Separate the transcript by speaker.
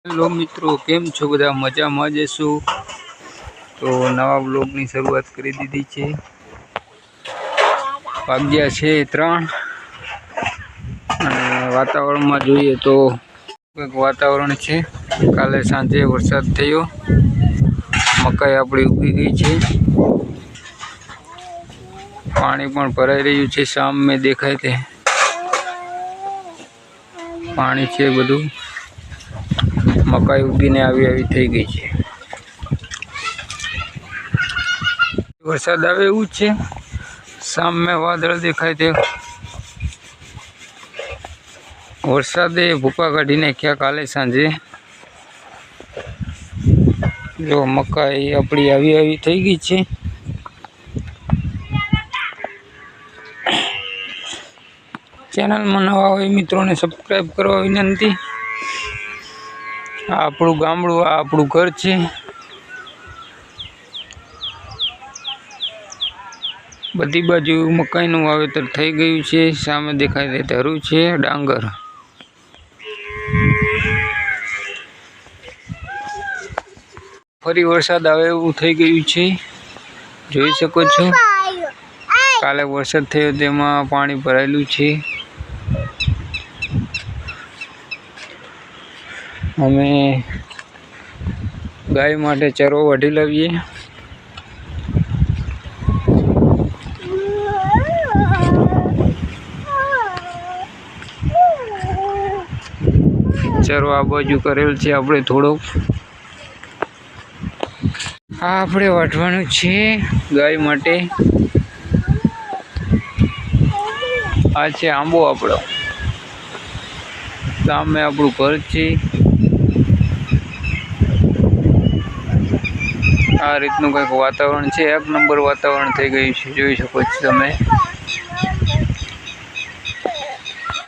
Speaker 1: Hello મિત્રો, કેમ છો બધા? મજામાં જ હશો? તો નવા બ્લોગની શરૂઆત કરી દીધી છે. વાગ્યા છે 3 અને વાતાવરણમાં જોઈએ તો કંઈક વાતાવરણ છે. કાલે સાંજે વરસાદ થયો, મકાઈ આપણી ઉગી ગઈ છે. પાણી પણ ભરાઈ રહ્યું છે. સામે દેખાય તે પાણી છે. બધું મકાઈ ઉગીને આવી થઈ ગઈ છે. વરસાદ આવે એવું જ છે. સામે વાદળ દેખાય તે વરસાદે ભૂકા કાઢી નાખ્યા કાલે સાંજે. જો મકાઈ આપણી આવી થઈ ગઈ છે. ચેનલમાં નવા હોય મિત્રોને સબસ્ક્રાઈબ કરવા વિનંતી. આ આપણું ગામડું, આ આપણું ઘર છે. બધી બાજુ મકાઈનું વાવેતર થઈ ગયું છે. સામે દેખાય તે ધરું છે, ડાંગર. ફરી વરસાદ આવે એવું થઈ ગયું છે, જોઈ શકો છો. કાલે વરસાદ થયો તેમાં પાણી ભરાયેલું છે. અમે ગાય માટે ચરો વાઢી લાવીએ. ચરો આ બાજુ કરેલ છે આપણે થોડોક. આ આપણે વાઢવાનું છે ગાય માટે. આ છે આંબો આપણો. સામે આપણું ઘર છે. આ રીતનું કંઈક વાતાવરણ છે. એક નંબર વાતાવરણ થઈ ગયું છે, જોઈ શકો છો તમે.